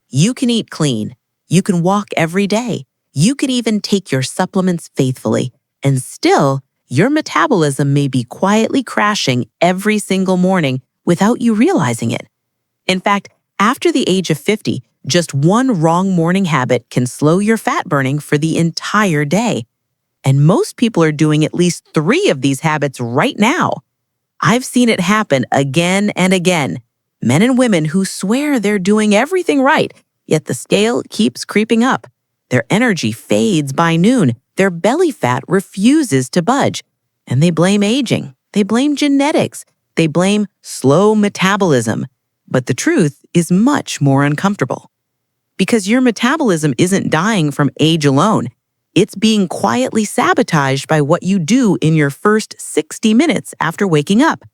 You can eat clean. You can walk every day. You could even take your supplements faithfully. And still, your metabolism may be quietly crashing every single morning without you realizing it. In fact, after the age of 50, just one wrong morning habit can slow your fat burning for the entire day. And most people are doing at least 3 of these habits right now. I've seen it happen again and again. Men and women who swear they're doing everything right, yet the scale keeps creeping up. Their energy fades by noon. Their belly fat refuses to budge. And they blame aging. They blame genetics. They blame slow metabolism. But the truth is much more uncomfortable. Because your metabolism isn't dying from age alone. It's being quietly sabotaged by what you do in your first 60 minutes after waking up.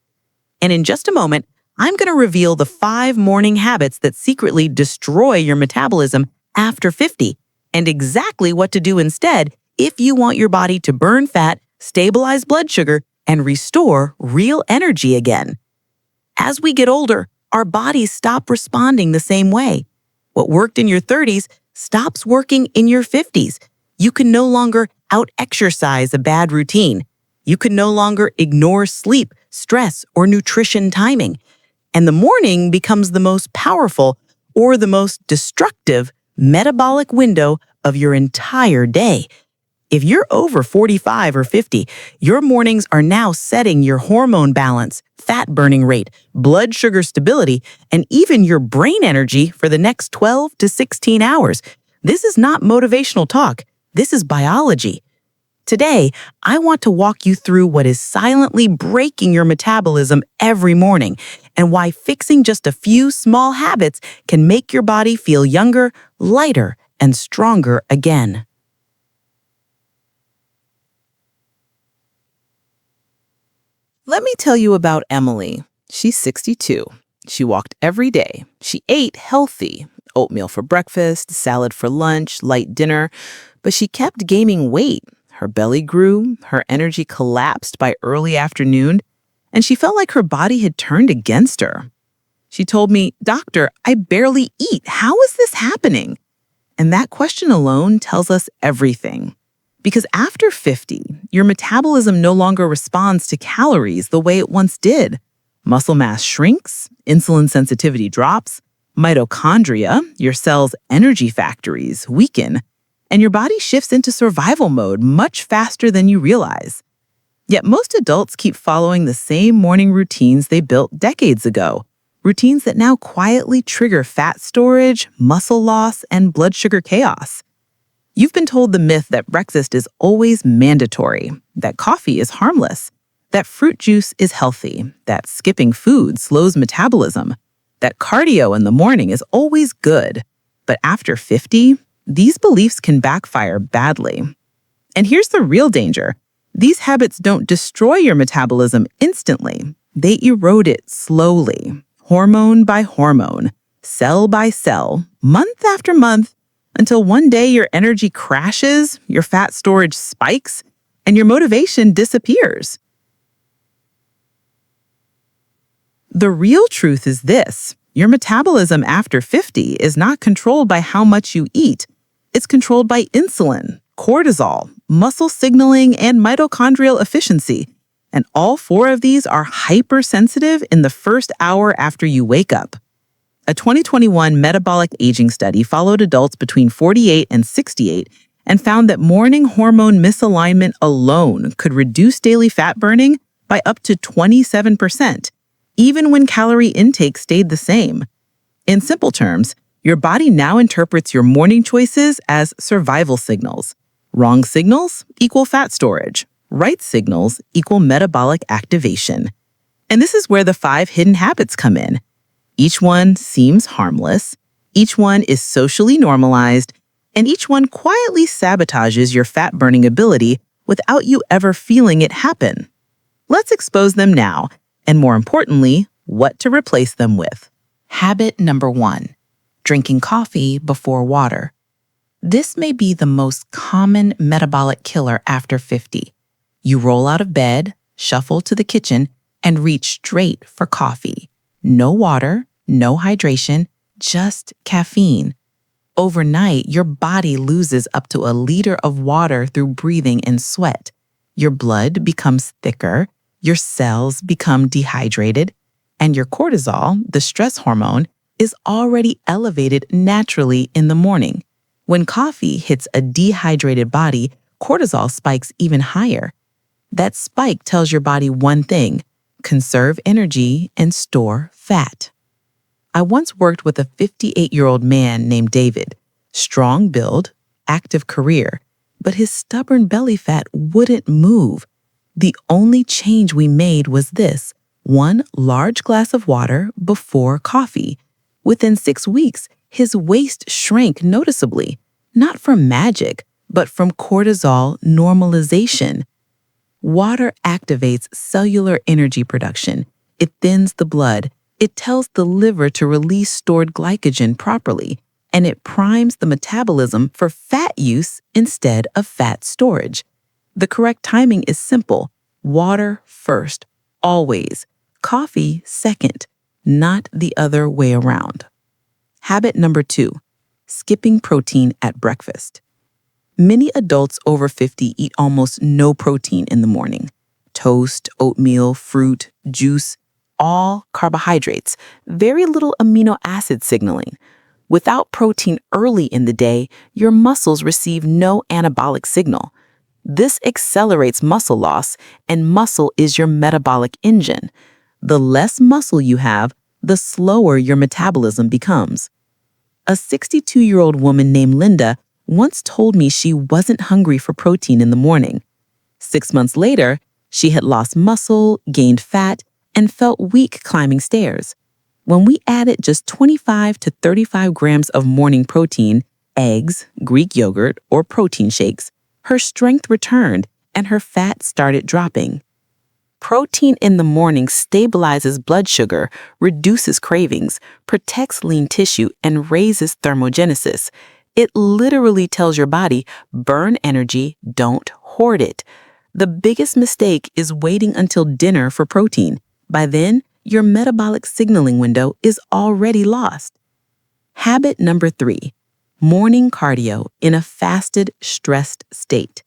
And in just a moment, I'm going to reveal the 5 morning habits that secretly destroy your metabolism after 50, and exactly what to do instead if you want your body to burn fat, stabilize blood sugar, and restore real energy again. As we get older, our bodies stop responding the same way. What worked in your 30s stops working in your 50s. You can no longer out-exercise a bad routine. You can no longer ignore sleep, stress, or nutrition timing. And the morning becomes the most powerful or the most destructive metabolic window of your entire day. If you're over 45 or 50, your mornings are now setting your hormone balance, fat burning rate, blood sugar stability, and even your brain energy for the next 12 to 16 hours. This is not motivational talk. This is biology. Today, I want to walk you through what is silently breaking your metabolism every morning and why fixing just a few small habits can make your body feel younger, lighter, and stronger again. Let me tell you about Emily. She's 62. She walked every day. She ate healthy, oatmeal for breakfast, salad for lunch, light dinner, but she kept gaining weight. Her belly grew, her energy collapsed by early afternoon, and she felt like her body had turned against her. She told me, "Doctor, I barely eat. How is this happening?" And that question alone tells us everything. Because after 50, your metabolism no longer responds to calories the way it once did. Muscle mass shrinks, insulin sensitivity drops, mitochondria, your cell's energy factories, weaken, and your body shifts into survival mode much faster than you realize. Yet most adults keep following the same morning routines they built decades ago, routines that now quietly trigger fat storage, muscle loss, and blood sugar chaos. You've been told the myth that breakfast is always mandatory, that coffee is harmless, that fruit juice is healthy, that skipping food slows metabolism, that cardio in the morning is always good. But after 50, these beliefs can backfire badly. And here's the real danger. These habits don't destroy your metabolism instantly. They erode it slowly, hormone by hormone, cell by cell, month after month, until one day your energy crashes, your fat storage spikes, and your motivation disappears. The real truth is this: your metabolism after 50 is not controlled by how much you eat. It's controlled by insulin, cortisol, muscle signaling, and mitochondrial efficiency. And all 4 of these are hypersensitive in the first hour after you wake up. A 2021 metabolic aging study followed adults between 48 and 68 and found that morning hormone misalignment alone could reduce daily fat burning by up to 27%, even when calorie intake stayed the same. In simple terms, your body now interprets your morning choices as survival signals. Wrong signals equal fat storage. Right signals equal metabolic activation. And this is where the 5 hidden habits come in. Each one seems harmless, each one is socially normalized, and each one quietly sabotages your fat-burning ability without you ever feeling it happen. Let's expose them now, and more importantly, what to replace them with. Habit number 1, drinking coffee before water. This may be the most common metabolic killer after 50. You roll out of bed, shuffle to the kitchen, and reach straight for coffee. No water, no hydration, just caffeine. Overnight, your body loses up to a liter of water through breathing and sweat. Your blood becomes thicker, your cells become dehydrated, and your cortisol, the stress hormone, is already elevated naturally in the morning. When coffee hits a dehydrated body, cortisol spikes even higher. That spike tells your body one thing: conserve energy and store fat. I once worked with a 58-year-old man named David. Strong build, active career, but his stubborn belly fat wouldn't move. The only change we made was this: one large glass of water before coffee. Within 6 weeks, his waist shrank noticeably, not from magic, but from cortisol normalization. Water activates cellular energy production. It thins the blood. It tells the liver to release stored glycogen properly, and it primes the metabolism for fat use instead of fat storage. The correct timing is simple: water first, always. Coffee second, not the other way around. Habit number 2, skipping protein at breakfast. Many adults over 50 eat almost no protein in the morning. Toast, oatmeal, fruit, juice, all carbohydrates, very little amino acid signaling. Without protein early in the day, your muscles receive no anabolic signal. This accelerates muscle loss, and muscle is your metabolic engine. The less muscle you have, the slower your metabolism becomes. A 62-year-old woman named Linda once told me she wasn't hungry for protein in the morning. 6 months later, she had lost muscle, gained fat, and felt weak climbing stairs. When we added just 25 to 35 grams of morning protein, eggs, Greek yogurt, or protein shakes, her strength returned and her fat started dropping. Protein in the morning stabilizes blood sugar, reduces cravings, protects lean tissue, and raises thermogenesis. It literally tells your body, burn energy, don't hoard it. The biggest mistake is waiting until dinner for protein. By then, your metabolic signaling window is already lost. Habit number 3, morning cardio in a fasted, stressed state.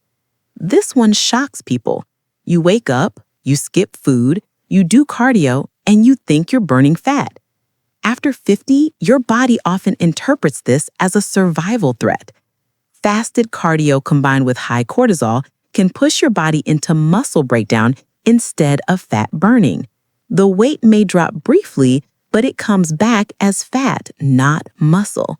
This one shocks people. You wake up, you skip food, you do cardio, and you think you're burning fat. After 50, your body often interprets this as a survival threat. Fasted cardio combined with high cortisol can push your body into muscle breakdown instead of fat burning. The weight may drop briefly, but it comes back as fat, not muscle.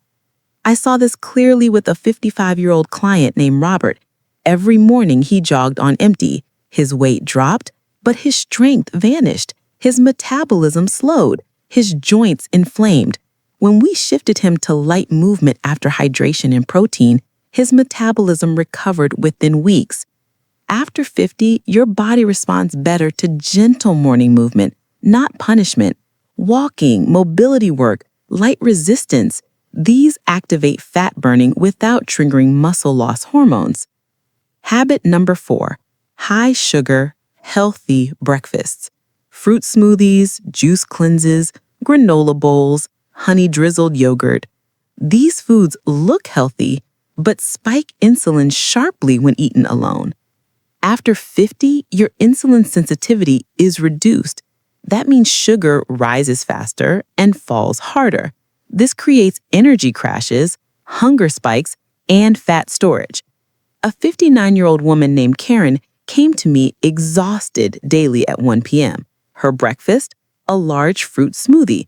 I saw this clearly with a 55-year-old client named Robert. Every morning he jogged on empty. His weight dropped, but his strength vanished. His metabolism slowed. His joints inflamed. When we shifted him to light movement after hydration and protein, his metabolism recovered within weeks. After 50, your body responds better to gentle morning movement, not punishment. Walking, mobility work, light resistance, these activate fat burning without triggering muscle loss hormones. Habit number 4, high sugar, healthy breakfasts. Fruit smoothies, juice cleanses, granola bowls, honey-drizzled yogurt. These foods look healthy, but spike insulin sharply when eaten alone. After 50, your insulin sensitivity is reduced. That means sugar rises faster and falls harder. This creates energy crashes, hunger spikes, and fat storage. A 59-year-old woman named Karen came to me exhausted daily at 1 p.m. Her breakfast, a large fruit smoothie.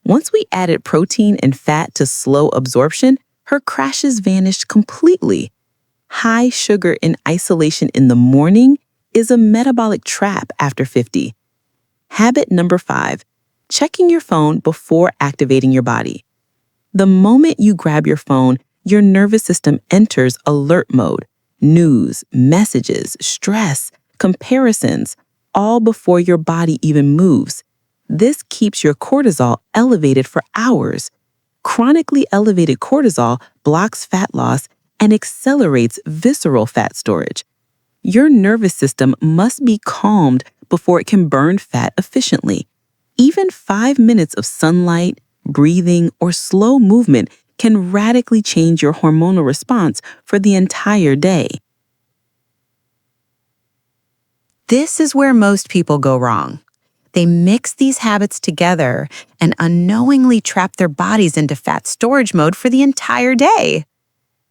Once we added protein and fat to slow absorption, her crashes vanished completely. High sugar in isolation in the morning is a metabolic trap after 50. Habit number 5, checking your phone before activating your body. The moment you grab your phone, your nervous system enters alert mode. News, messages, stress, comparisons, all before your body even moves. This keeps your cortisol elevated for hours. Chronically elevated cortisol blocks fat loss and accelerates visceral fat storage. Your nervous system must be calmed before it can burn fat efficiently. Even 5 minutes of sunlight, breathing, or slow movement can radically change your hormonal response for the entire day. This is where most people go wrong. They mix these habits together and unknowingly trap their bodies into fat storage mode for the entire day.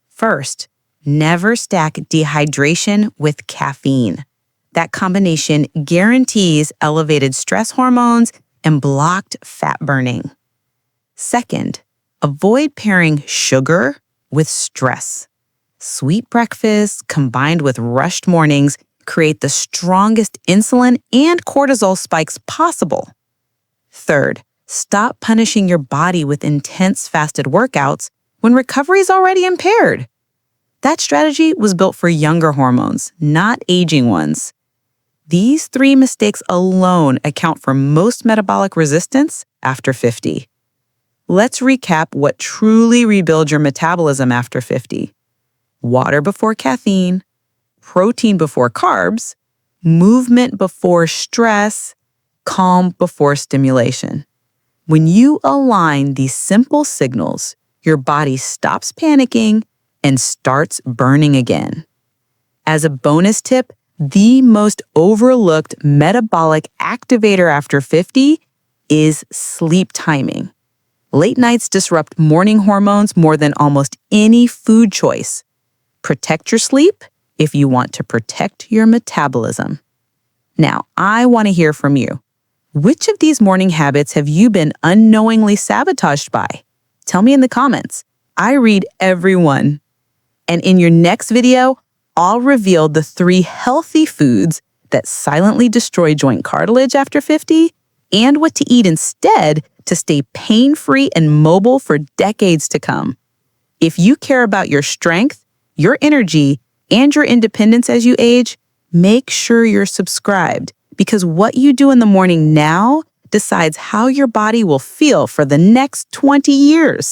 First, never stack dehydration with caffeine. That combination guarantees elevated stress hormones and blocked fat burning. Second, avoid pairing sugar with stress. Sweet breakfasts combined with rushed mornings create the strongest insulin and cortisol spikes possible. Third, stop punishing your body with intense fasted workouts when recovery is already impaired. That strategy was built for younger hormones, not aging ones. These 3 mistakes alone account for most metabolic resistance after 50. Let's recap what truly rebuilds your metabolism after 50. Water before caffeine, protein before carbs, movement before stress, calm before stimulation. When you align these simple signals, your body stops panicking and starts burning again. As a bonus tip, the most overlooked metabolic activator after 50 is sleep timing. Late nights disrupt morning hormones more than almost any food choice. Protect your sleep if you want to protect your metabolism. Now, I want to hear from you. Which of these morning habits have you been unknowingly sabotaged by? Tell me in the comments. I read every one. And in your next video, I'll reveal the 3 healthy foods that silently destroy joint cartilage after 50 and what to eat instead to stay pain-free and mobile for decades to come. If you care about your strength, your energy, and your independence as you age, make sure you're subscribed because what you do in the morning now decides how your body will feel for the next 20 years.